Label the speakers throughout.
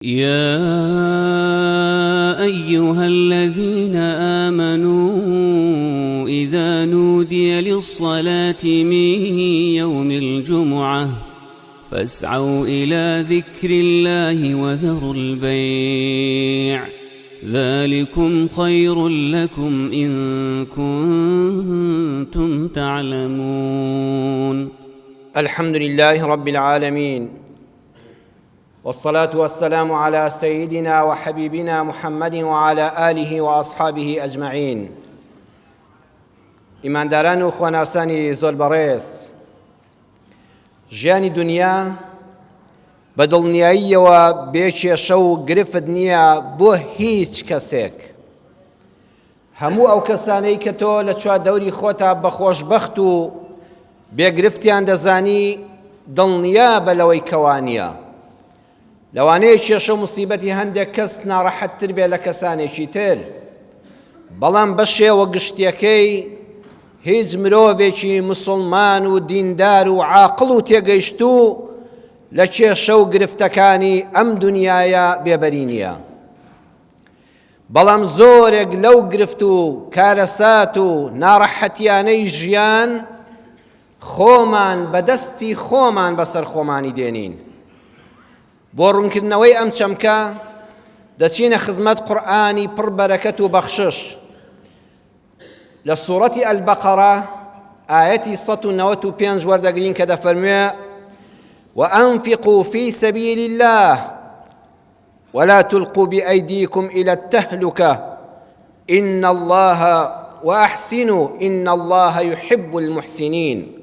Speaker 1: يا أيها الذين آمنوا إذا نودي للصلاة من يوم الجمعة فاسعوا إلى ذكر الله وذروا البيع ذلكم خير لكم إن كنتم تعلمون.
Speaker 2: الحمد لله رب العالمين، والصلاة والسلام على سيدنا وحبيبنا محمد وعلى آله وأصحابه أجمعين. ئیمانداران و خواناسانی زۆر بەڕێز، ژیانی دنیا بە دڵنیاییەوە بێکێشە و گرفت نییە بۆ هیچ کەسێک. هەموو ئەو کەسانەی کە تۆ لە چوادەوری خۆتا بە خۆشبەخت و بێگرفتیان دەزانی دڵنیا بە لەوەی کەوانیە. لەوانەیە کێشە و موسیبەتی هەندێک کەس ناڕەحەتتر بێ لە کەسانێکی تر، بەڵام بە شێوە گشتیەکەی هیچ مرۆڤێکی موسڵمان و دیندار و عاقڵ و تێگەیشتوو لە کێشە و گرفتەکانی ئەم دنیایە بێبەری نییە. بەڵام زۆرێک لەو گرفت و کارەسات و ناڕەحەتیانەی ژیان خۆمان بەدەستی خۆمان بەسەر خۆمانی دێنین. بۆ ڕوونکردنەوەی ئەم چەمکە دەچینە خزمەت قورئانی پڕ بەرەکەت و بەخشش لە سوورەتی ئەلبەقەرە ئاەتی 195 وەردەگرین کە دەفەرموێ وأنفقوا في سبيل الله ولا تلقوا بأيديكم إلى التهلكة إن الله وأحسنوا إن الله يحب المحسنين.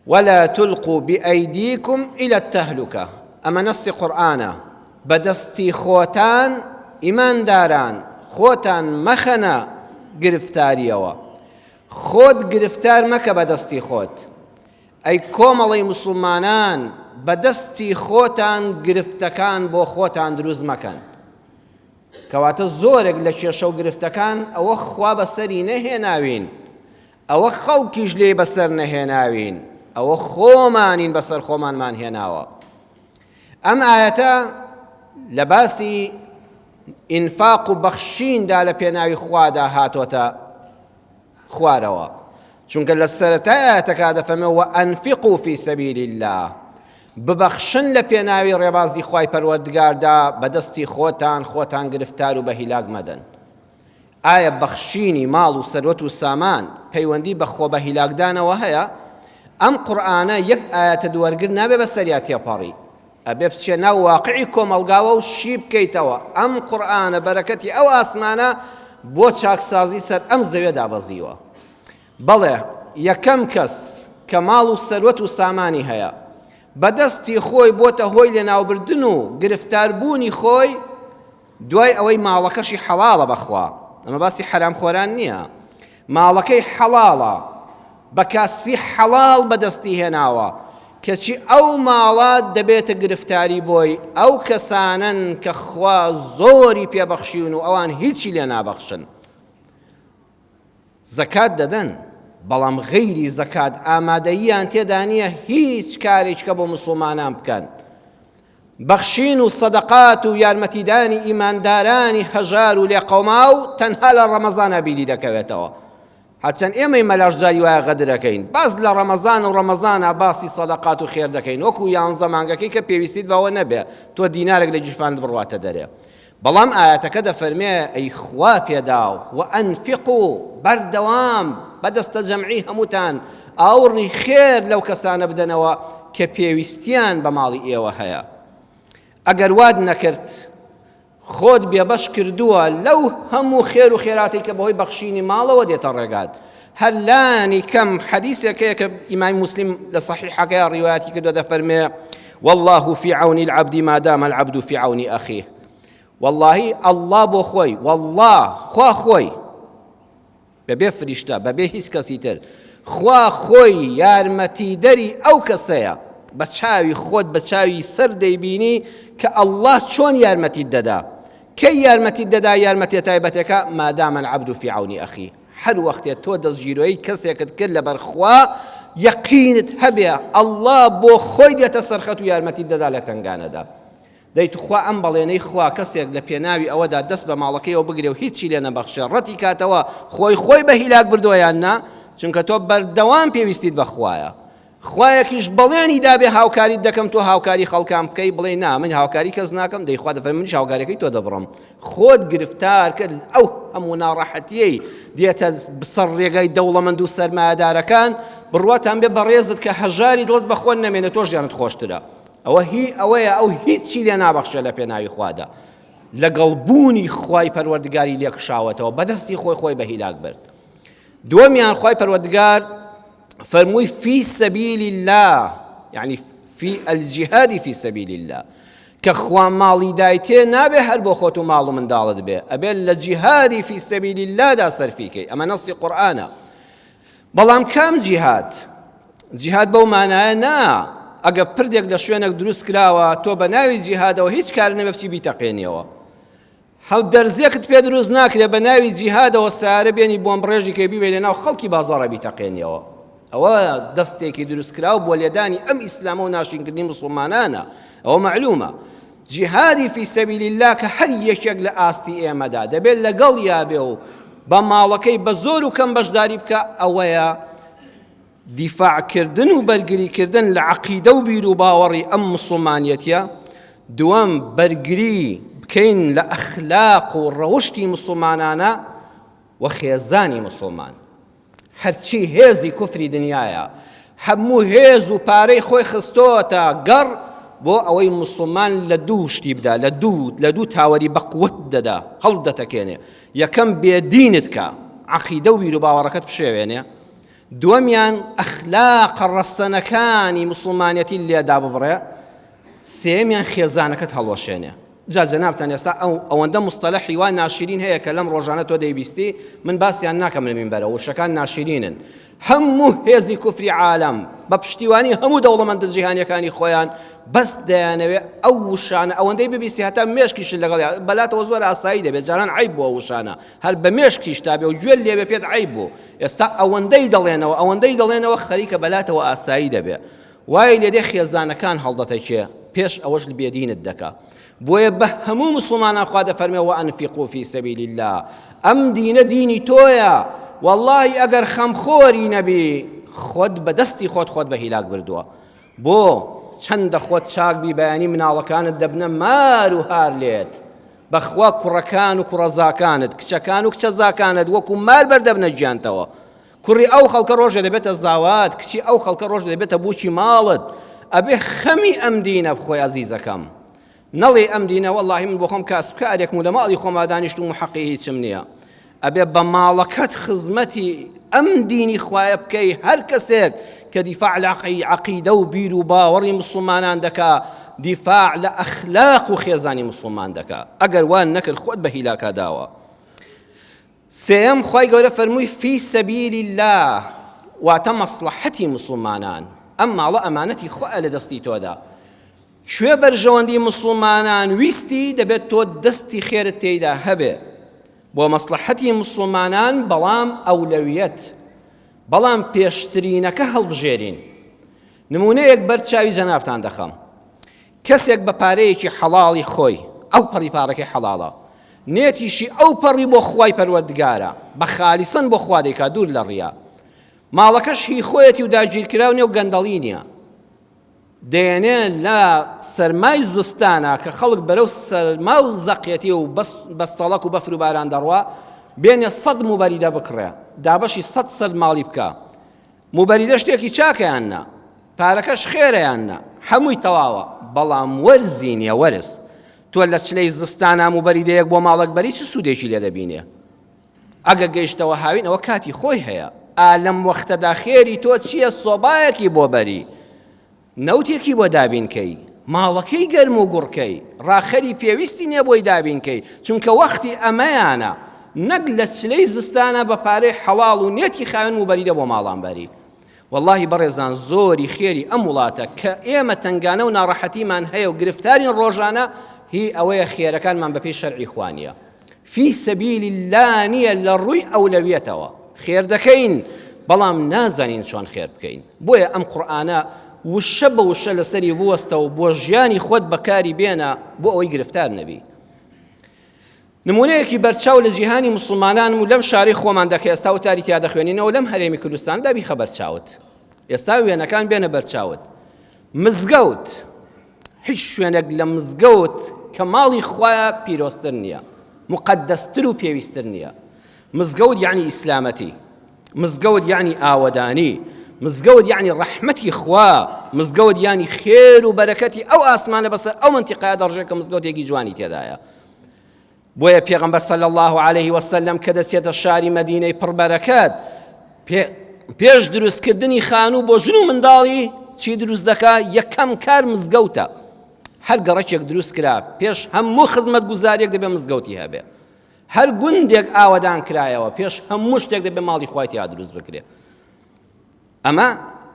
Speaker 2: ولا تلقوا بأيديكم إلى التهلكة، أما نص قرآن بدستي خوتان إيمان داران خوتان مخنا گرفتاریەوە. خۆت گرفتار مەکە بەدەستی خۆت، ئەی کۆمەڵی موسڵمانان بەدەستی خۆتان گرفتەکان بۆ خۆتان دروست مەکەن. کەواتە زۆرێک لە کێشە و گرفتەکان ئەوە خوا بەسەری نەهێناوین، ئەوە خەڵکیش لێ بەسەر نەهێناوین، ئەوە خۆمانین بەسەر خۆمانمان هێناوە. ئەم ئاەتە لە باسی ئینفاق و بەخشیندا لە پێناوی خوادا هاتۆتە خوارەوە، چونکە لە سەرەتای ئاەتەکە دەفەرمێ وأنفقوا في سبيل الله، ببەخشن لە پێناوی ڕێبازی خوای پەروەردگاردا بەدەستی خۆتان گرفتار و بە هیلاک مەدەن. ئایا بەخشینی ماڵ و سەروەت و سامان پەیوەندی بە خۆ بە هیلاکدانەوە هەیە؟ ئەم قورئانە یەک ئاەتە دووەرگر نابێ بە سەریا تێپەڕی، ئەبێ بچێ ناو واقعی کۆمەڵگاوە و شی بکەیتەوە. ئەم قورئانە بەرەکەتی ئەو ئاسمانە بۆ چاکسازی سەر ئەم زەوێ دابەزیوە. بەڵێ یەکەم کەس کە ماڵ و سەروەت و سامانی هەیە بەدەستی خۆی بۆتە هۆی لێناوبردن و گرفتاربوونی خۆی، دوای ئەوەی ماڵەکەشی حەڵاڵە بەخوا، ئەمە باسی حەرام خۆران نییە، ماڵەکەی حەڵاڵە بە کاسبی حەڵاڵ بەدەستی هێناوە، کەچی ئەو ماڵە دەبێتە گرفتاری بۆی ئەو کەسانن کە خوا زۆری پێبەخشیون و ئەوان هیچی لێ نابەخشن. زەکات دەدەن، بەڵام غەیری زەکات ئامادەییان تێدا نییە هیچ کارێککە بۆ موسڵمانان بکەن. بەخشین و سەدەقات و یارمەتیدانی ئیماندارانی هەژار و لێقەوما و تەنها لە ڕەمەزانە بیری دەکەوێتەوە. هەرچەند ئێمەی مەلاشجاری وایە غەدر دەکەین، باز لە ڕەمەزان و ڕەمەزانە باسی سەدەقات و خێر دەکەین، وەکو 11 مانگەکەی کە پێویستیت بەوە نەبێ تۆ دینارێک لە جیفاند بڕواتە دەرێ. بەڵام ئاەتەکە دەفەرمێ ئەی خوا پێداو وأنفقوا، بەردەوام بەدەستە جەمعی هەمووتان ئاوڕی خێر لەو کەسانە بدەنەوە کە پێویستیان بە ماڵی ئێوە هەیە. ئەگەر واد نەکرد خۆت بێبەش کردووە لەو هەموو خێر و خێراتی کە بەهۆی بەخشینی ماڵەوە دێتە ڕێگات. هەر لانی کەم حەدیثێکەیە کە ئیمام مسلم لە صحیحەکەی ڕیواەتی کردووە دەفەرمێ والله في عون العبد ما دام العبد في عون أخيه. والله الله بۆ خۆی، والله خوا خۆی بەبێ فریشتە بەبێ هیچ کەسی تر، خوا خۆی یارمەتیدەری ئەو کەسەیە بە چاوی خۆت بە چاوی سەر دەیبینی کە ئەڵڵاه چۆن یارمەتیت دەدا. کەی یارمەتیت دەدا؟ یارمەتیە تایبەتەکە مادام العبد في عون أخيه، هەر وەختێ تۆ دەستگیرۆی کەسێکت کرد لەبەر خوا یەقینت هەبێ ئەڵڵا بۆ خۆی دێتە سەرخەت و یارمەتی دەدا لە تەنگانەدا. دەیت خوا ئەم بەڵێنەی خوا کەسێک لە پێناوی ئەوەدا دەست بە ماڵەکەیەوە بگرێ و هیچی لێ نەبەخشێ ڕەتی کاتەوە خۆی بە هیلاک بردووەیان نا، چونکە تۆ بەردەوام پێویستیت بە خوایە. خوایەکیش بەڵێنی دابێ هاوکاریت دەکەم تۆ هاوکاری خەڵکان بکەی، بڵێ نا من هاوکاری کەس ناکەم، دەی خوا دەفەرمێ منیش هاوکاریەکەی تۆ دەبڕم. خۆت گرفتار کرد ئەو هەموو ناڕەحەتیەی دێتە بسەر ڕێگای دەوڵەمەند و سەرمایەدارەکان، بڕواتان بێ بەڕێزت کە هەژاری دڵت بەخۆن نەمێنێ تۆ ژیانت خۆشترە. ئەوەیە ئەو هیچی لێ نابەخشێ لە پێناوی خوادا، لەگەڵبوونی خوای پەروەردگاری لێکشاوەتەوە بەدەستی خۆی بە هیلاک برد. دووەمیان خوای پەروەردگار فرمووی في سبيل الله، يعني في الجهاد في سبيل الله، كخوا ماڵی دایتێ نابێ هەر بۆ خۆت و ماڵ و منداڵت بێ، ئەبێ لە جیهادی في سبيل الله دا سەرفیکەی. ئەمە نەسی قورئانە. بەڵام کام جیهاد بەو مانایە نا ئەگە پردێک لە شوێنێک دروست کراوە تۆ بە ناوی جیهادەوە هیچ کار نەبێ بچی بیتەقێنیەوە. هەو دەرزێکت پێ دروست ناکرێ بە ناوی جیهادەوە سارە بێنی بۆم بڕێژی کە بیبێ لە ناو خەڵکی بازاڕە بیتەقێنیەوە. ئەوە دەستێکی دروست کراو بۆ لێدانی ئەم ئیسلامە و ناشرینکردنی مسلمانانە. ئەوە معلومە. جیهادی فی سەبیل الله کە هەر یەکێک لە ئاستی ئێمەدا دەبێت لەگەڵ یابێ و بە ماڵەکەی بە زۆر و کەم بەشداری بکە، ئەوەیە دیفاعکردن و بەرگریکردن لە عەقیدە و بیر و باوەڕی ئەم مسلمانیەتیە. دووەم بەرگری بکەین لە ئەخلاق و ڕەوشتی مسلمانانە و خێزانی مسلمان. هەرچی هێزی کوفری دنیاە، هەموو هێز و پارەی خۆی خستۆتە گەڕ بۆ ئەوەی مسلمان لە دوو شتی بدا، لە دوو تاوەری بەقوت دەدا، هەڵ دەتەکێنێ. یەکەم بێدینت کە عەقیدە و بیر و باوەڕەکەت بشێوێنێ، دووەمیان ئەخلاق ڕەسەنەکانی مسلمانەتی لێدا ببڕێ، سێمیان خێزانەکەت هەڵوەشێنێ. جەنابتان ئێستا ئەوەندە مستەلەحی وان ناشرین هەیە کە لەم ڕۆژانە تۆ دەیبیستی، من باسییان ناکەم لە مینبەرە، وشەکان ناشرینن. هەموو هێزی کوفری عالەم بە پشتیوانی هەموو دەوڵەمەندە جیهانیەکانی خۆیان بەس دەیانەوێت ئەو وشانە ئەوەندەی ببیستی هەتا مێشکیش لەگەڵ بەلاتەوە زۆر ئاسایی دەبێت، جاران عیب بووە وشانە، هەر بە مێشکیش تابێ و گوێ لێبێ پێت عیب بوو. ئێستا ئەوەندەی دەڵێنەوە خەریکە بەلاتەوە ئاسایی دەبێت. وای لێدێ خێزانەکان هەڵدەتەکێ، پێش ئەوەش بێدینت دەکا. بۆیە بە هەموو مسلمانان خوا دەفەرمێ وأنفقوا في سبيل الله. ئەم دینە دینی تۆیە، والله ئەگەر خەمخۆری نەبی خۆت بەدەستی خۆت بە هیلاک بردووە. بۆ چەندە خۆت چاک بی بەیانی مناڵەکانت دەبنە مار و هار لێت، بەخوا کوڕەکان و کوڕەزاکانت، کچەکان و کچەزاکانت وەکو مار بەردەبنە گیانتەوە. کوڕی ئەو خەڵکە ڕۆژە دەبێتە زاوات، کچی ئەو خەڵکە ڕۆژ دەبێتە بووکی ماڵت. ئەبێ خەمی ئەم دینە بخۆی عەزیزەکەم، نەڵێ ئەم دینە والله من بۆ خۆم کاسبکارێکم و لە ماڵی خۆما دانیشت و محەقی هیچم نییە. ئەبێ بە ماڵەکەت خزمەتی ئەم دینی خوایە بکەی. هەر کەسێک کە دیفاع لە عەقیدە و بیر و باوەڕی مسلمانان دەکا، دیفاع لە ئەخلاق و خێزانی مسلمان دەکا. ئەگەر وان نەکرد خۆت بە هیلاکە داوە. سێەم خوای گەورە فەرمووی فی سەبیل الله، واتە مەسلەحەتی مسلمانان. ئەم ماڵە ئەمانەتی خۆە لە دەستی تۆدا. کوێ بەرژەوەندی مسلمانان ویستی دەبێت تۆ دەستی خێرت تێیدا هەبێ بۆ مەسلەحەتی مسلمانان، بەڵام ئەولەویەت، بەڵام پێشترینەکە هەڵبژێرین. نمونەیەک بەرچاوی جەنابتان دەخەم. کەسێک بە پارەیەکی حەڵاڵی خۆی، ئەو پەڕی پارەکەی حەڵاڵە، نێتیشی ئەو پەڕی بۆ خوای پەروەردگارە، بە خالیسەن بۆ خوا دەیکا، دوور لە ڕیا. ماڵەکەش هی خۆیەتی و داگیرکراو نیە و گەندەڵی نییە. دێنێ لە سەرمای زستانە کە خەڵک بەرەو سەرما و زەقێتی و بەستەڵک و بەفر و باران دەڕوا، بێنێ 100 موبەریدە بکڕێ، دابەشی 100 سەر ماڵی بکە. موبەریدە شتێکی چاکەیاننا، پارەکەش خێرەیاننا، هەمووی تەواوە، بەڵام وەرزی نییە. وەرز تۆ لە چلەی زستانە موبەریدەیەک بۆ ماڵک بەری چ سوودێکی لێ دەبینێ؟ ئەگە گەیشتەوە هاوین ئەوە کاتی خۆی هەیە. لەم وەختەدا خێری تۆ چییە؟ سۆبایەکی بۆ بەری، نەوتێکی بۆ دابینکەی، ماڵەکەی گەرم و گوڕکەی، ڕاخەری پێویستی نییە بۆی دابینکەی، چونکە وەختی ئەمەیانە. نەک لە چلەی زستانە بە پارەی حەڵاڵ و نێتی خاوێن و بەریدە بۆ ماڵان بەری. واللهی بەڕێزان زۆری خێری ئەم وڵاتە کە ئێمە تنگانە و ناڕەحەتیمان هەیە و گرفتارین ڕۆژانە، هی ئەوەیە خێرەکانمان بەپێی شەرعی خوانیە. فی سەبیل الله نییە لە ڕووی ئەولەویەتەوە. خێر دەکەین بەڵام نازانین چۆن خێر بکەین. بۆیە ئەم قورئانە وشە بە وشە لەسەری بوەستەوە بۆ ژیانی خۆت بەکاری بێنە بۆ ئەوەی گرفتار نەبی. نمونەیەکی بەرچاو لە جیهانی مسلمانان و لەم شاری خۆمان دەکە ئێستا و تاریکیا دەخوێنینەوە لەم هەرێمی کوردستاندا بیخە بەرچاوت. ئێستا وێنەکان بێنە بەرچاوت. مزگەوت هیچ شوێنێک لە مزگەوت کە ماڵی خوایە پیرۆستتر نییە، مقدەستر و پێویستتر نییە. مزگەوت یعنی ئیسلامەتی، مزگەوت یعنی ئاوەدانی، مزگەوت یعنی ڕەحمەتی خوا، مزگەوت یعنی خێر و بەرەکەتی ئەو ئاسمانە بەسەر ئەو منتیقەیە دەڕژێت کە مزگەوتێکی جوانی تێدایە. بۆیە پێغەمبەر صلی الله عليه وسلم کە دەچێتە شاری مەدینەی پڕبەرەکەت پێش دروستکردنی خانوو بۆ ژن و منداڵی چی دروست دەکا؟ یەکەم کار مزگەوتە. هەر گەڕەکێک دروست کرا پێش هەموو خزمەت گوزاریەک دەبێ مزگەوتی هەبێ. هەر گوندێک ئاوەدان کرایەوە پێش هەموو شتێک دەبێ ماڵی خوای تیا دروست بکرێ. ئەمە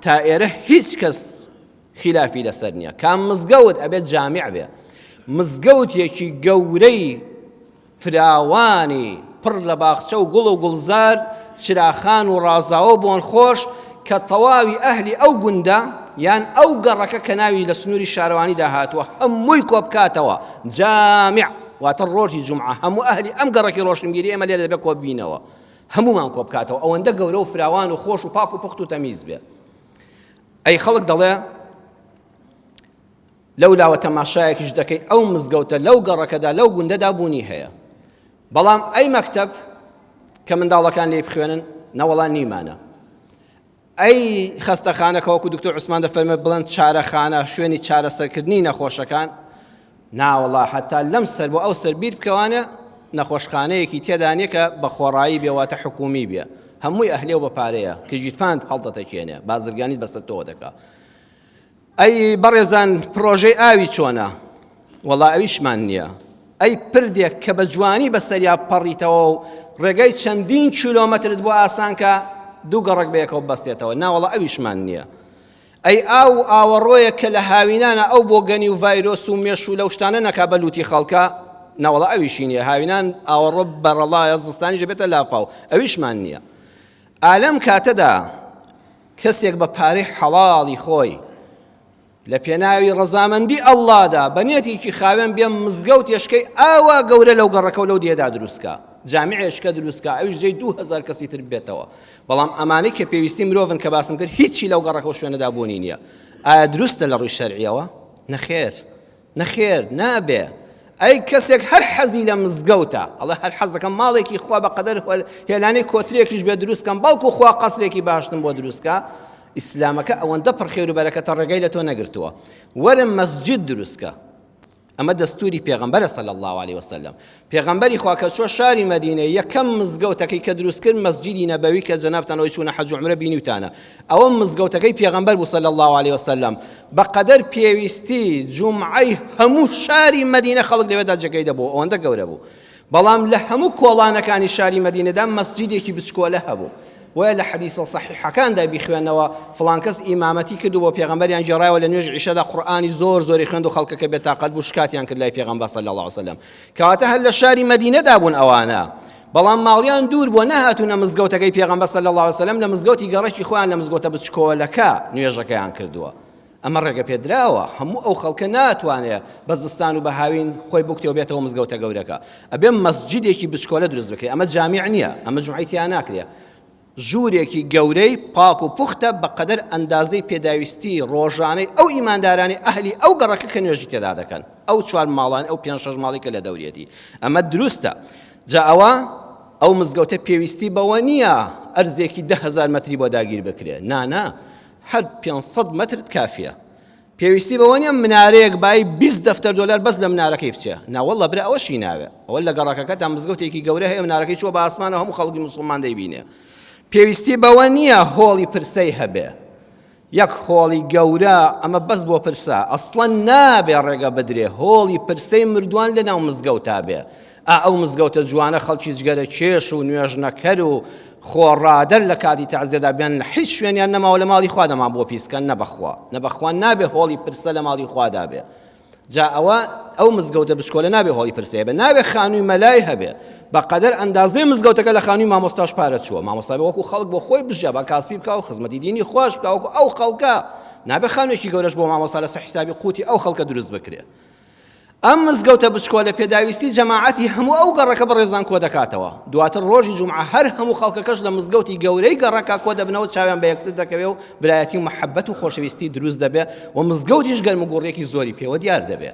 Speaker 2: تا ئێرە هیچ کەس خلافی لەسەر نییە. کام مزگەوت ئەبێت جامع بێ، مزگەوتێکی گەورەی فراوانی پڕ لە باخچە و گوڵ و گوڵزار، چراخان و ڕازاوە بۆن خۆش کە تەواوی ئەهلی ئەو گوندە یان ئەو گەڕەکە کە ناوی لە سنووری شارەوانیدا هاتووە هەمووی کۆبکاتەوە. جامع واتە ڕۆژی جومعە هەموو ئەهلی ئەم گەڕەکی ڕۆشنبیری ئێمە لێرە دەبێت کۆببینەوە، هەمومان کۆبکاتەوە. ئەوەندە گەورە و فراوان و خۆش و پاک و پوخت و تەمیز بێ. ئەی خەڵک دەڵێ لەولاوە تەماشایەکیش دەکەی ئەو مزگەوتە لەو گەڕەکەدا لەو گوندەدا بوونی هەیە، بەڵام ئەی مەکتەب کە منداڵەکان لێ بخوێنن نەوەڵان نیمانە. ئەی خەستەخانەکە وەکو دکتۆر عوسمان دەفەرمێت بڵند چارەخانە شوێنی چارەسەرکردنی نەخۆشەکان، ناوەڵا حتا لەم سەر بۆ ئەو سەر بیر بکەوانە نەخۆشخانەیەکی تێدا نیە کە بە خۆڕایی بێواتە حکومی بێ، هەمووی ئەهلێ و بەپارەیە کە جیرفاند هەڵدەتەکێنێ بازرگانیت بەسەر تۆ دەکا. ئەی بەڕێزان پرۆژەی ئاوی چۆنە؟ وەڵا ئەویشمان نییە. ئەی پردێک کە بە جوانی بەسەریا پەڕیتەوە و ڕێگەی چەندین کیلۆمەترت بۆ ئاسانکە دوو گەڕک بەیەکەوە بەستێتەوە، ناوەڵا ئەویشمان نییە. ئەی ئاو ئاوەڕۆیە کە لە هاوینانە ئەو بۆ گەنی و ڤایرۆس و مێش و لەو شتانە نەکا بەلوتی خەڵکە، ناوەڵا ئەویشی نییە. هاوینان ئاوەڕۆ بەڕەڵایە زستانی ژەبێتە لافاو، ئەویشمان نییە. ئالەم کاتەدا کەسێک بە پارەی حەڵاڵی خۆی لە پێناوی ڕەزامەندی ئەڵڵادا بەنیەتێکی خاوێن بێ مزگەوت یشکەی ئاوا گەورە لەو گەڕەکە و لەو دێدا دروستکە، جامعێشکە دروستکە، ئەویش جێی 2000 کەسی تر بێتەوە. بەڵام ئەمانەی کە پێویستی مرۆڤن کە باسم کرد هیچی لەو گەڕەکە و شوێنەدا بوونی نییە. ئایا دروستە لە ڕووی شەرعیەوە؟ نەخێر، نەخێر، نابێ. ئەی کەسێک هەر حەزی لە مزگەوتە، ئەڵێ هەر حەز دەکەم ماڵێکی خوا بەقەدەر هێلانەی کۆترێکیش بێ دروستکەم، بەڵکو خوا قەسرێکی باشتم بۆ دروستکە. ئیسلامەکە ئەوەندە پڕخێر و بەرەکەتە ڕێگەی لە تۆ نەگرتووە. وەرە مەسجد دروستکە. ئەمە دەستوری پێغەمبەرە صلی الله عليه وسلم. پێغەمبەری خوا کە چوە شاری مەدینە یەکەم مزگەوتەکەی کە دروست کرد مەسجیدی نەبەوی کە جەنابتانەوەی چوونە حەج و عومرە بینیوتانە. ئەوە مزگەوتەکەی پێغەمبەر بوو صلی الله عليه وسلم. بەقەدەر پێویستی جومعەی هەموو شاری مەدینە خەڵک لەوێدا جێگەی دەبوو، ئەوەندە گەورە بوو. بەڵام لە هەموو کۆڵانەکانی شاری مەدینەدا مەسجیدێکی بچکۆلە هەبوو. وە لە حەدیث صحیحەکاندا بیخوێنەوە فڵان کەس ئیمامەتی کرد بۆ پێغەمبەریان جێڕایەوە لە نوێژ عیشەدا قورئانی زۆری خوێند و خەڵکەکە بێتاقەت بوو شکاتیان کرد لای پێغەمبەر صلی الله علیه وسلم. کەواتە هەر لە شاری مەدینەدا بوون ئەوانە، بەڵام ماڵیان دوور بۆ نەهاتوونە مزگەوتەکەی پێغەمبەر صلی الله علیه وسلم، لە مزگەوتی گەڕەکی خۆیان لە مزگەوتە بچکۆلەکە نوێژەکەیان کردووە. ئەمە ڕێگە پێدراوە، هەموو ئەو خەڵکە ناتوانێت بە زستان و بە هاوین خۆی بکتێ و بێتەوە مزگەوتە گەورەکە. ئەبێ مەسجیدێکی بچکۆلە دروست بکرێت. ئەمە جامیع نییە، ئەمە جومعەی تیا ناکرێ. ژوورێکی گەورەی پاک و پوختە بەقەدەر ئەندازەی پێداویستی ڕۆژانەی ئەو ئیماندارانی ئەهلی ئەو گەڕەکە کە نوێژی تێدا دەکەن، ئەو 4 ماڵان ئەو 5-6 ماڵی کە لە دەورێتی. ئەمە دروستە. جا ئەوە ئەو مزگەوتە پێویستی بەوە نییە ئەرزێکی 10,000 مەتری بۆ داگیر بکرێ، نانا، هەر 500 مەترت کافیە. پێویستی بەوە نییە منارەیەک بای 20 دەفتەر دۆلار بەس لە منارەکەی بچێ، ناوەڵڵە برا ئەوەشی ناوێ. ئەوە لە گەڕەکەکەدا مزگەوتێکی گەورە هەیە منارەکەی چوە بە ئاسمانەوە هەموو خەڵکی موسڵمان دەیبینێ. پێویستی بەوە نییە هۆڵی پرسەی هەبێ، یەک هۆڵی گەورە ئەمە بەس بۆ پرسە، ئەسڵەن نابێ ڕێگە بدرێ هۆڵی پرسەی مردووان لە ناو مزگەوتا بێ. ئەو مزگەوتە جوانە خەڵکی جگەرە کێش و نوێژنەکەر و خۆڕادەر لە کاتی تەعزیەدا بیان لە هیچ شوێنیان نەماوە لە ماڵی خوا دەما بۆ پیسکەن، نەبەخوا نابێ هۆڵی پرسە لە ماڵی خوادا بێ. جا ئەو مزگەوتە بچکۆلە نابێ هۆڵی پرسەیە بێ، نابێ خانووی مەلای هەبێ. بەقەدەر ئەندازەی مزگەوتەکە لە خانووی مامۆستاش پارە چووە، مامۆستا بێ وەکو خەڵک بۆ خۆی بژە بە کاسبی بکە و خزمەتی دینی خۆش بکە وەکو ئەو خەڵکە نابێ خانوێکی گەورەش بۆ مامۆستا لەسەر حیسابی قوتی ئەو خەڵکە دروست بکرێ. ئەم مزگەوتە بچکۆلە پێداویستی جەماعەتی هەموو ئەو گەڕەکە بەڕێزان کۆ دەکاتەوە. دواتر ڕۆژی جومعە هەر هەموو خەڵکەکەش لە مزگەوتی گەورەی گەڕەکە کۆ دەبنەوە، چاویان بە یەکتر دەکەوێ و برایەتی و مەحەبەت و خۆشەویستی دروست دەبێ و مزگەوتیش گەرم و گوڕێکی زۆری پێوە دیار دەبێ.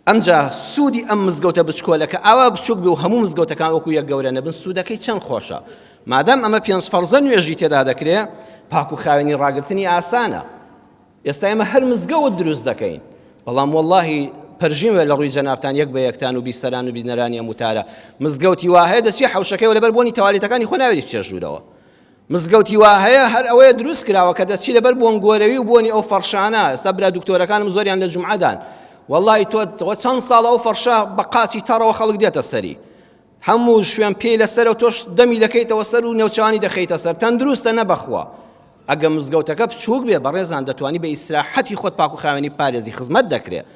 Speaker 2: ئەمجا سوودی ئەم مزگەوتە بچکۆلەکە ئاوا بچووک بێ و هەموو مزگەوتەکان وەکو یەک گەورە نەبن، سوودەکەی چەند خۆشە. مادام ئەمە پێنج فەرزە نوێژی تێدا دەکرێ، پاک و خاوێنی ڕاگرتنی ئاسانە. ئێستا ئێمە هەر مزگەوت دروست دەکەین، بەڵام وەڵڵاهی پەرژینوە لە ڕووی جەنابتان یەک بە یەکتان و بیسەران و بینەرانی ئەموتارە. مزگەوتی وهەیە دەچی حەوشەکەی لەبەر بۆنی تەوالیتەکانی خۆ ناوێت بچێژوورەوە. مزگەوتی وهەیە هەر ئەوەیە دروست کراوە کە دەچی لەبەر بۆن گۆرەوی و بۆنی ئەو فەرشانە. ئێستا برا دکتۆرەکانم زۆریان لە جومعەدان، وەڵڵاهی تۆ چەند ساڵە ئەو فەرشە بە قاچی تەڕەوە خەڵک دێتە سەری، هەموو شوێن پێی لەسەر و تۆش دەمی دەکەیتەوە سەر و نێوچوانی دەخەیتە سەر، تەندروستە نەبەخوا. ئەگە مزگەوتەکە بچووک بێ بەڕێزان دەتوانی بە ئیسراحەتی خۆت پاک و خاوێنی پارێزی خزمەت دەکرێت.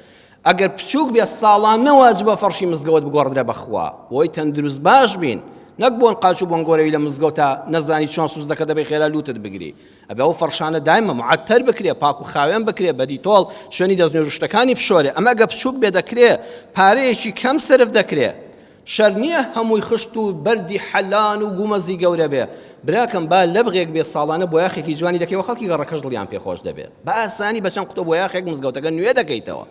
Speaker 2: ئەگەر بچووک بێ ساڵان نەواجبە فەرشی مزگەوت بگۆڕدرێ بەخوا، بۆی تەندروست باش بین، نەک بۆن قاچ و بۆن گۆرەوی لە مزگەوتە نەزانی چۆن سوز دەکە دەبێ خێرا لوتت بگری. ئەبێ ئەو فەرشانە دایمە معتەر بکرێ، پاک و خاوێن بکرێ، بەدی تۆڵ شوێنی دەستنوێژشتەکانی بشۆرێ. ئەمە ئەگە بچووک بێ دەکرێ پارەیەکی کەم سرف دەکرێ. شەر نییە هەمووی خشت و بەردی حەلان و گومەزی گەورە بێ. براکەم با لە بغێک بێ ساڵانە بۆ یاخێکی جوانی دەکەی و خەڵکی گەڕەکەش دڵیان پێخۆش دەبێت. بە ئاسانی بەچەند قوتۆ بۆ یاخێک مزگەوتەکە نوێ دەکەیتەوە.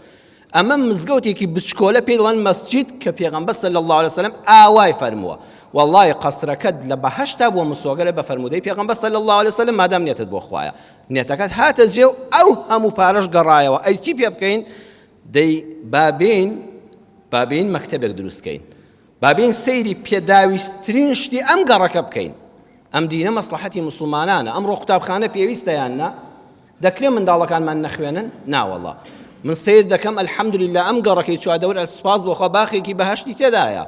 Speaker 2: ئەمە مزگەوتێکی بچکۆلە پێی دەڵێن مەسجید کە پێغەمبەر صلی الله علیه وسلم ئاوای فەرمووە. والله قەسرەکەت لە بەهەشتا بۆ مسۆگەرە بە فەرمودەی پێغەمبەر صلی الله علیه وسلم مادام نێتت بۆ خوایە. نێتەکەت هاتە جێ و ئەو هەموو پارەش گەڕایەوە. ئەی چی پێ بکەین؟ دەی بابین مەکتەبێک دروستکەین، بابین سەیری پێداویستترین شتی ئەم گەڕەکە بکەین. ئەم دینە مەسلحەتی موسڵمانانە. ئەمڕۆ قوتابخانە پێویستەیان نا؟ دەکرێت منداڵەکانمان نەخوێنن؟ ناوەڵڵا. من سیر دەکەم ئەلحەمدولله ئەم گەڕەکەی چوادەور سوپاس بۆخوا باخێکی بەهەشتی تێدایە،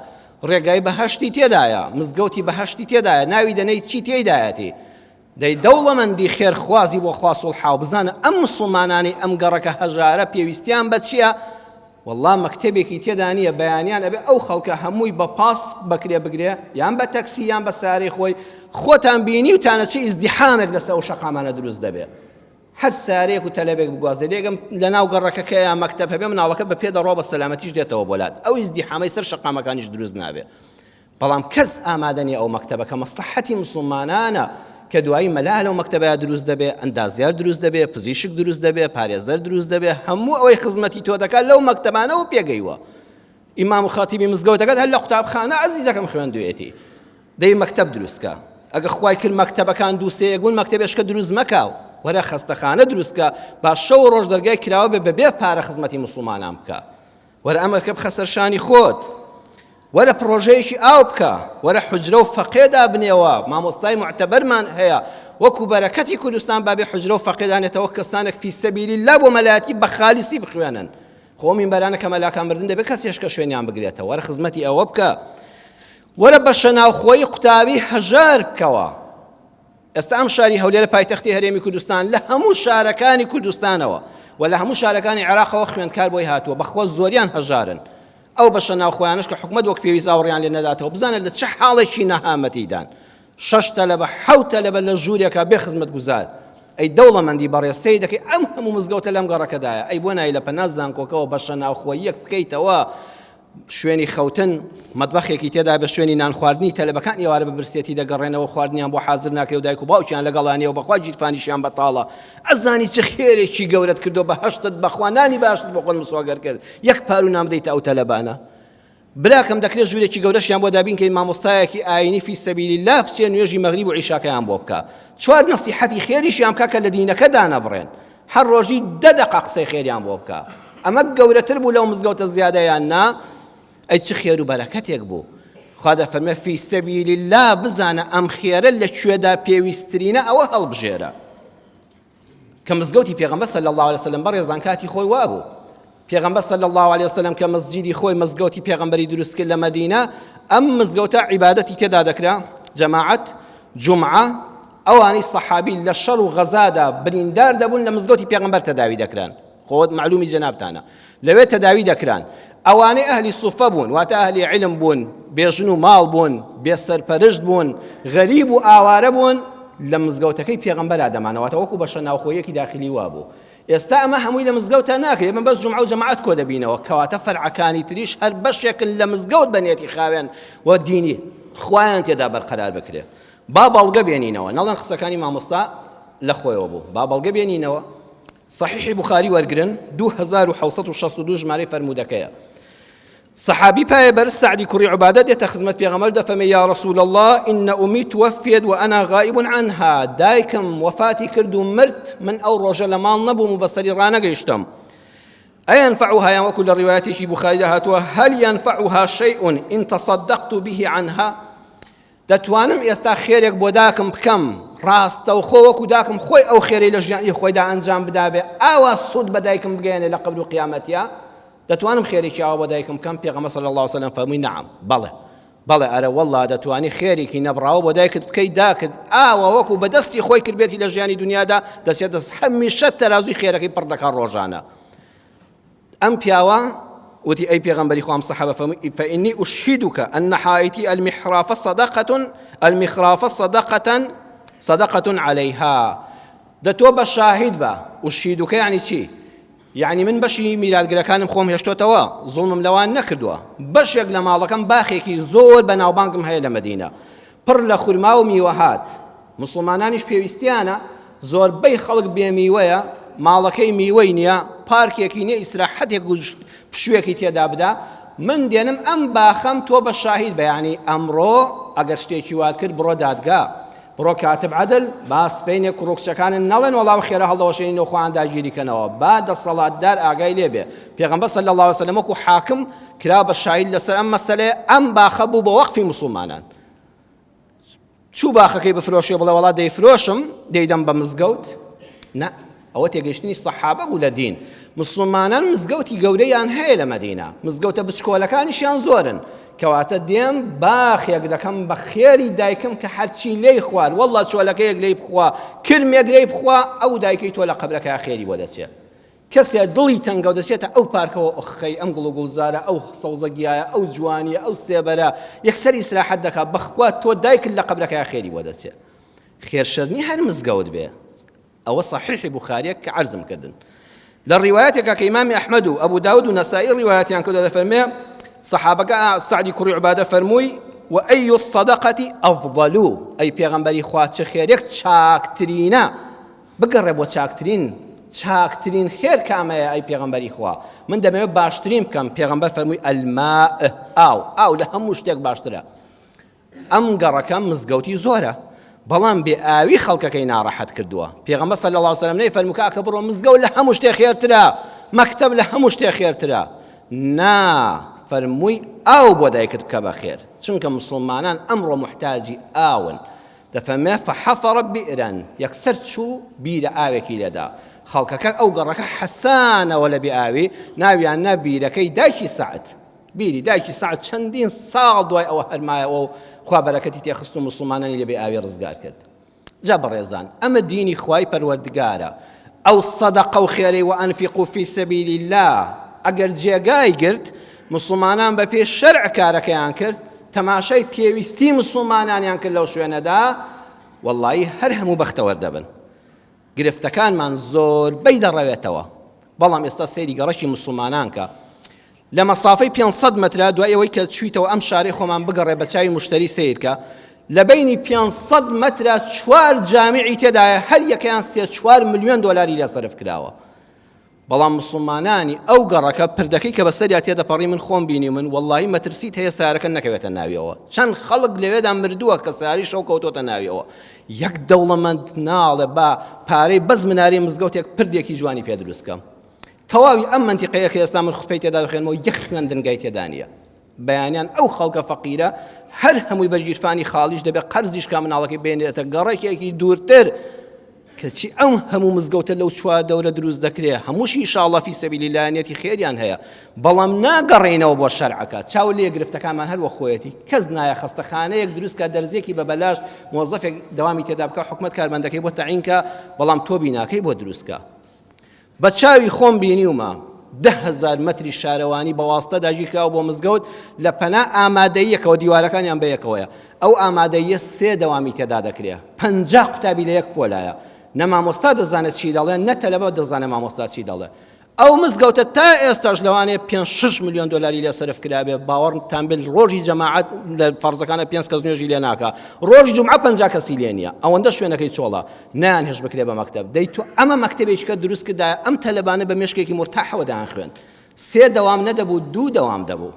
Speaker 2: ڕێگای بەهەشتی تێدایە، مزگەوتی بەهەشتی تێدایە، ناوی دەنەی چی تێدایەتی. دەی دەوڵەمەندی خێرخوازی بۆ خوا سوڵحاو بزانە ئەم موسڵمانانی ئەم گەڕەکە هەژارە پێویستیان بە چییە؟ والله مەکتەبێکی تێدا نییە، بەیانیان ئەبێ ئەو خەڵکە هەمووی بە پاس بکرێ بگرێ، یان بە تەکسی یان بە سارەی خۆی. خۆتان بینی و تانە چی ئیزدیحامێک لەسەر ئەو شەقامانە دروست دەبێت. هەر سارێک و تەلەبێک بگوازێ دێگەم لە ناو گەڕەکەکە یان مەکتەب هەبێ مناڵەکە بە پێ دەڕۆ بە سەلامەتیش دێتەوە بۆلات. ئەو ئیزدیحامەی سەر شەقامەکانیش دروست نابێ. بەڵام کەس ئامادە نییە ئەو مەکتەبە کە مەسلحەتی موسڵمانانە کە دوایی مەلا لەو مەکتەبەیە دروست دەبێ، ئەندازیار دروست دەبێ، پزیشک دروست دەبێ، پارێزەر دروست دەبێ، هەموو ئەوەی خزمەتی تۆ دەکات لەو مەکتەبانەوە پێگەیوە. ئیمام و خاتیبی مزگەوتەکەت هەر لە قوتابخانە عەزیزەکەم خوێندوێتی. دەی مەکتەب دروستکە. ئەگە خوای کرد مەکتەبەکان دووسەیەک بوون، مەکتەبێشکە دروست مەکاو، وەرە خەستەخانە دروستکە، با شەو ڕۆژ دەرگای کراوە بێ پارە خزمەتی موسڵمانان بکە. وەرە ئەمەکە بخەسەرشانی خۆت، وەرە پرۆژەیەکی ئاو بکە، وەرە حوجرە و فەقێدا بنێوە. مامۆستای معتەبەرمان هەیە وەکو بەرەکەتی کوردستان بابێ حوجرە و فەقێدانێتەوە کەسانێک فی سەبیل الله بۆ مەلایەتی بە خالیسی بخوێنن. خۆ مینبەرانە کە مەلاکان بردن دەبێت کەسێشکە شوێنیان بگرێتەوە. وەرە خزمەتی ئەوە بکە، وەرە بە شەناوخۆیی قوتابی هەژار بکەوە. ئێستا ئەم شاری هەولێرە پایتەختی هەرێمی کوردستان لە هەموو شارەکانی کوردستانەوە و لە هەموو شارەکانی عێراقەوە خوێندکار بۆی هاتووە، بەخۆ زۆریان هەژارن. ئەو بەشە ناوخۆیانش کە حکومەت وەک پێویست ئاوڕیان لێ نەداتەوە، بزانە لە چه حاڵێکی نەهامەتیدان. 6 تەلەبە 7 تەلەبە لە ژوورێکە بێ خزمەت گوزار. ئەی دەوڵەمەندی بەڕێسەی دەکەی ئەم هەموو مزگەوتە لەم گەڕەکەدایە. ئەی بۆ نای لە پەناز زانکۆکەوە بەشە ناوخۆییەک بکەیتەوە، شوێنی خەوتن مەطبەخێکی تێدا بە شوێنی نان خواردنی تەلەبەکان ئێوارە بە برسێتی دەگەڕێنەوە، خواردنیان بۆ حازر ناکرێ و دایک و باوکیان لەگەڵانیەوە بەخوا جیرفانیشیان بەتاڵە. ئەزانی چه خێرێکی گەورەت کردو بە هەشتت بەخوانانی باشت بۆ خۆت مسواگەر کرد، یەک پارو نامدەیتە ئەو تەلەبانە. براکەم دەکرێت ژوورێکی گەورەشیان بۆ دابین کە مامۆستایەکی ئاینی فی سەبیل الله بچێن نوێژی مەغریب و عیشاکەیان بۆ بکە، 4 نەسیحەتی خێریشیان بکە کە لە دینەکە دانەبڕێن، هەر ڕۆژی 10 دقە قسەی خێریان بۆ بکە. ئەمە گەورەتر بوو لەو مزگەوتە زیادەیان نا. ئەی چ خێر و بەرەکەتێک بوو. خوا دەفەرمێ فی سەبیل الله بزانە ئەم خێرە لەکوێدا پێویستترینە ئەوە هەڵبژێرە. کە مزگەوتی پێغەمبەر صلی الله علیه وسلم بەڕێزان کاتی خۆی وابوو. پێغەمبەر صلی الله علیه وسلم کە مەسجیدی خۆی مزگەوتی پێغەمبەری دروست کرد لە مەدینە، ئەم مزگەوتە عیبادەتی تێدا دەکرا، جەماعەت، جومعە، ئەوانی سەحابی لە شەڕ و غەزادا بریندار دەبوون لە مزگەوتی پێغەمبەر تەداوی دەکران. خۆت معلومی جەنابتانە لەوێ تەداوی دەکران. ئەوانەی ئەهلی سوفە بوون، واتە ئەهلی علم بوون، بێژن و ماڵ بوون، بێسەرپەرشت بوون، غەریب و ئاوارە بوون، لە مزگەوتەکەی پێغەمبەر دەمانەوەتە وەکو بەشە ناوخۆیەکی داخلی وابوو. ئێستا ئەمە هەمووی لە مزگەوتە ناکرێت، ئێمە بەس جومعە و جەماعەت کۆ دەبینەوە، کەواتە فەرعەکانی تریش هەر بەشێکن لە مزگەوت بەنێتی خاوێن و دینی خوایان تێدا بەرقەرار بکرێ. با بەڵگە بێنینەوە، نەڵێن قسەکانی مامۆستا لە خۆیەوە بوو، با بەڵگە بێنینەوە. صحیحی بوخاری وەرگرن 2762 ژمارەی فەرموودەکەیە. صحابي بايبر سعدي كري عبادة يتخزمت بيغمر دفم يا رسول الله إن أمي توفيت وأنا غائب عنها دايكم وفاتي كردو مرت من أو رجل ما نبو مبصري رانا قيشتم أي ينفعها يا وكل الروايات في بخاري هاتوا هل ينفعها شيء إن تصدقت به عنها دتوانم يستا خيرك بوداكم بكم راست أو خوك وداكم خوي أو خيري لجاني خوي دا أنجام بدابه أو صد بدايكم بقيني لقبل قيامتها دەتوانم خێرێکی ئاوا بۆ دایکم کەم پێغەمبەر صلی الله علیه و سلم فەرمووی نعم بەڵێ ئەرە وەڵڵا دەتوانی خێرێکی نەبڕاوە بۆ دایکت بکەیت داکت ئاوا وەکو بەدەستی خۆی کردبێتی لە ژیانی دنیادا دەچێتە هەمیشە تەرازوی خێرەکەی پڕ دەکات ڕۆژانە. ئەم پیاوە وتی ئەی پێغەمبەری خوا سەحابە فەرمووی فإني أشهدك أن حائطي المخراف صدقة عليها دەتۆ بە شاهید بە أشهدك يعني چی؟ يعني من بەشی میلادگرەکانم خۆم هێشتۆتەوە زوڵمم لەوان نەکردووە بەشێک لە ماڵەکەم باخێکی زۆر بەناوبانگم هەیە لە مەدینە پڕ لە خورما و میوەهات مسڵمانانیش پێویستیانە زۆربەی خەڵک بێمیوەیە ماڵەکەی میوەی نییە پارکێکی نییە ئیسراحەتێک پشوێکی تێدا بدا من دێنم ئەم باخەم تۆ بە شاهید بە یعنی ئەمڕۆ ئەگەر شتێکی وات کرد بڕۆ دادگا بڕۆ کاتب عەدل با سپێنێ کوڕکچەکانن نەڵێن وەڵاو خێرە هەڵدەوەشێنینەوە خۆیان داگیریکەنەوە با دەسەڵاتدار ئاگای لێبێ پێغەمبەر صلی الله علیه و سلم وەکو حاکم کرا بە شاهید لەسەر ئەم مەسەلەیە ئەم باخە بوو بە وەقفی موسڵمانان چوو باخەکەی بفرۆشێ بڵێ وەڵا دەیفرۆشم دەیدەم بە مزگەوت نە ئەوە تێگەیشتنی سەحابە بوو لە دین مسڵمانان مزگەوتی گەورەیان هەیە لە مەدینە مزگەوتە بچکۆلەکانیشیان زۆرن کەواتە دێم باخێک دەکەم بە خێری دایکم کە هەرچی لێی خوار وەڵڵا چۆلەکەیەک لێی بخوا کرمێک لێی بخوا ئەو دایکەی تۆ لە قەبرەکە خێری بۆ دەچێت کەسێ دڵی تەنگە و دەچێتە ئەو پارکەوە ئۆخەی ئەم گوڵ و گوڵزارە ئەو سەوزەگیایە ئەو جوانیە ئەو سێبەرە یەکسەر ئیسراحەت دەکات بەخوا تۆ دایکت لە قەبرەکە خێری بۆ دەچێت خێرشەرنی هەر مزگەوت بێ ئەوە صحیحی بوخاریەک کە عەرزم کردن لە ڕیوایەتێکە کە ئیمامی ئەحمەد و ئەبوو داود و نەسائی ڕیوایەتیان کردووە دەفەرمێ صحابەکە سعدی کوڕی عوبادە فەرمووی وأي الصدقة أفضل أي پیغمبری خوا چه خێرێک چاکترینە بگەڕێ بۆ چاکترین خێر کامەیە ئەی پێغەمبەری خوا من دەمەوێت باشترین بکەم پێغەمبەر فەرمووی الماء ئاو لە هەموو شتێک باشترە ئەم گەڕەکەم مزگەوتی زۆرە بەڵام بێ ئاوی خەڵکەکەی ناڕەحەت کردووە پێغەمبەر صلی الله علیه و سلم نەیفەرموو کە بڕۆ مزگەوت لە هەموو شتێک خێرترە مەکتەب لە هەموو شتێک خێرترە نا فەرمووی ئاو بۆ دایکت بکە بە خێر چونکە مسڵمانان ئەمڕۆ محتاجی ئاون دەفەرمێ فحەفەڕە بیئرەن یەکسەر چوو بیرە ئاوێکی لێدا خەڵکەکە ئەو گەڕەکە حەسانەوە لە بێ ئاوی ناویان نا بیرەکەی دایکی سەعد بیری دایکی سەعد چەندین ساڵ دوای ئەوە هەرمایەوە و خوا بەرەکەتی تێخست و مسڵمانانی لە بێ ئاوی ڕزگار کرد جا بەڕێزان ئەمە دینی خوای پەروەردگارە ئەو سەدەقە و خێرەی وەئەنفیقوا فی سەبیل الله ئەگەر جێگای گرت مسلمانان بە پێش شەرع کارەکەیان کرد تەماشای پێویستی مسلمانانیان کرد لەو شوێنەدا وەڵڵی هەر هەموو بەختەوەر دەبن گرفتەکانمان زۆربەی دەڕەوێتەوە بەڵام ئێستا سەیری گەڕەشی مسلمانان کە لە مەسافەی 500 مەترە دوای ئەوەی کە چوویتەوە ئەم شارەی خۆمان بگەڕێ بە چاوی مشتری سیرکە لە بینی 500 مەترە 4 جامیعی تێدایە هەر یەکەیان 3-4 ملیۆن دۆلاری لێ سەرف کراوە بەڵام مسلمانانی ئەو گەڕەکە پردەکەی کە بەسەریا تێدەپەڕی من خۆم بینی من وەڵڵی مەترسیت هەیە سیارەکە نەکەوێتە ناویەوە چەند خەڵک لەوێدا مردووە کە سیاری شەو کەوتۆتە ناویەوە یەک دەوڵەمەند ناڵێ با پارەی بەز مناری مزگەوتێک پردێکی جوانی پێ دروستکەم تەواوی ئەم منتیقەیە کە ئێستا من خوپەی تێدا دەخوێنمەوە یەک خوێندنگای تێدا نییە بەیانیان ئەو خەڵکە فەقیرە هەر هەمووی بەرگیرفانی خاڵیش دەبێت قەرزیش کا مناڵەکەی بێنێتە گەڕێکێکی دوورتر کەچی ئەم هەموو مزگەوتە لەو 4 دەورە دروست دەکرێت هەمووشی ئینشاءڵڵا فی سەبیلیلایەتی خێریان هەیە بەڵام ناگەڕێنەوە بۆ شەرعەکە چاو لێ گرفتەکانمان هەر وە خۆیەتی کەس نایە خەستەخانەیەک دروست کە دەرزێکی بە بەلاش موظفێک دەوامی تێدا بکە حکومەت کارمەندەکەی بۆ تەعینکە بەڵام تۆ بیناکەی بۆ دروستکە بە چاوی خۆم بینیومە 10,000 متری شارەوانی بەواستە داگیر کراوە بۆ مزگەوت لە پەنا ئامادەیەکەوە دیوارەکانیان بە یەکەوەیە. ئەو ئامادەیە 3 دەوامی تێدا دەکرێت. 50 قوتابی لە یەک پۆلایە. نە مامۆستا دەزانێت چی دەڵێ، نە تەلەبە دەزانێت مامۆستا چی دەڵێ. ئەو مزگەوتە تا ئێستاش لەوانەیە 5-6 ملیۆن دلاری لێ سەرف کرابێ. باوەڕتان بێت ڕۆژی جەماعەت لە فەرزەکانە 5 کەس نوێژی لێ ناکە، ڕۆژی جومعە 50 کەسی لێ نییە. ئەوەندە شوێنەکەی چۆڵە نیان هێش بکرێ بە مەکتەب. دەی تو ئەمە مەکتەبێککە دروست کردایە ئەم تەلەبانە بە مێشکێکی مرتاحەوە دایان خوێن. 3 دەوام نەدەبوو، 2 دەوام دەبوو.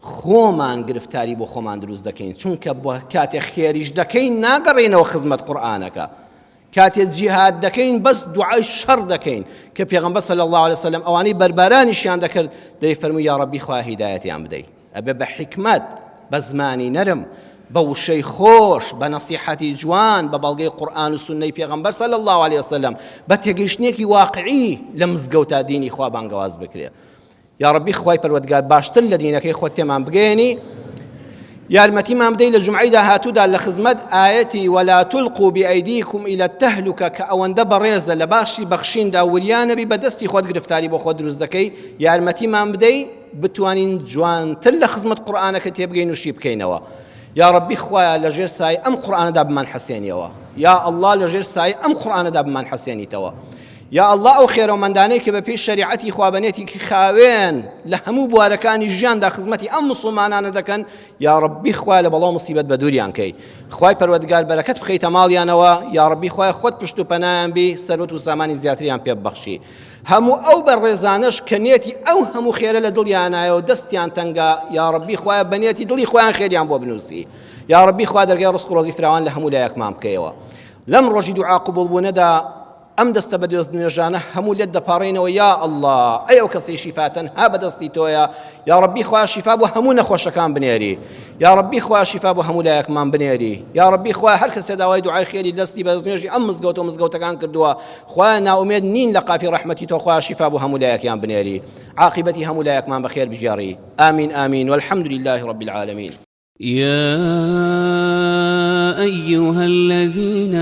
Speaker 2: خۆمان گرفتاری بۆ خۆمان دروست دەکەین، چونکە بۆ کاتێک خێریش دەکەین ناگەڕێنەوە خزمەت قورئانەکە. کاتێک جیهاد دەکەین بەس دوعای شەڕ دەکەین کە پێغەمبەر صلی الله علیه وسلم ئەوانەی بەربارانیشیان دەکرد دەیفەرمووی یا ڕەبی خوا هیدایەتیان بدەیت. ئەبێ بە حکمت، بە زمانی نەرم، بە وشەی خۆش، بە نەسیحەتی جوان، بە بەڵگەی قورئان و سوننەی پێغەمبەر صلی الله علیه وسلم، بە تێگەیشتنێکی واقعی لە مزگەوتا دینی خوا بانگەواز بکرێ. یا ڕەبی خوای پەروەردگار باشتر لە دینەکەی خۆت تێمان بگەێنی. یارمەتیمان بدەیت لە جومعەی داهاتوودا لە خزمەت ئایەتی وەلا تولقوا بئەیدیکم ئیلە التەهلوکە کە ئەوەندە بەڕێزە لە باشی بەخشیندا وریان نەبی بەدەستی خۆت گرفتاری بۆ خۆت دروست دەکەی. یارمەتیمان بدەیت بتوانین جوانتر لە خزمەت قورئانەکە تێبگەین و شی بکەینەوە. یا ڕەبی خوایە لەژێر سایە ئەم قورئانەدا بمان حەسێنیەوە. یا ئەڵڵا لەژێر سایە ئەم قورئانەدا بمان حەسێنیتەوە. یا ئەڵڵا ئەو خێرەومەندانەی کە بەپێی شەریعەتی خوابەنێتێکی خاوێن لە هەموو بوارەکانی ژیاندا خزمەتی ئەم موسڵمانانە دەکەن، یا ڕەبی خوایە لە بەڵاو موسیبەت بە دووریان کەی. خوای پەروەردگار بەرەکەت بخەیتە ماڵیانەوە. یا ڕەبی خوایە خۆت پشت و پەنایان بی، سەروەت و سامانی زیاتریان پێ ببەخشی. هەموو ئەو بەڕێزانەش کە نێتی ئەو هەموو خێرە لە دڵیانایە و دەستیان تەنگە، یا ڕەبی خوایە بەنێتی دڵی خۆیان خێریان بۆ بنووسی. یا ڕەبی خوا دەرگای ڕزق و ڕۆزی فراوان لە هەموو لایەکمان بکەیەوە. لەم ڕۆژی دوعا قبوڵ بوونەدا ئەم دەستە بە دۆست نوێژانە هەموو لێت دەپاڕێنەوە. یا ئەڵڵا ئەی ئەو کەسەی شیفاتەن ها بەدەستی تۆیە. یا ڕەبی خوا شیفا بۆ هەموو نەخۆشەکان بنێری. یا ڕەبی خوا شیفا بۆ هەموو لایەکمان بنێری. یا ڕەبی خوا هەر کەسێ داوای دوعای خێری دەستی بە نوێژی ئەم مزگەوت و مزگەوتەکان کردووە، خوا ناومێد نین لە قاپی ڕەحمەتی تۆ، خوا شیفا بۆ هەموو لایەکیان بنێری، عاقبەتی هەموو لایەکمان بەخێر بجێڕی. آمین آمین والحمد لله رب العالمين.
Speaker 1: يا أيها الذين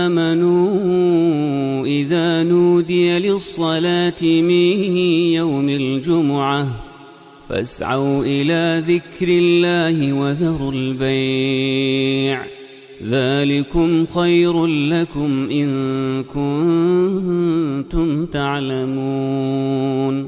Speaker 1: آمنوا إذا نودي للصلاة من يوم الجمعة فاسعوا إلى ذكر الله وذروا البيع ذلكم خير لكم إن كنتم تعلمون.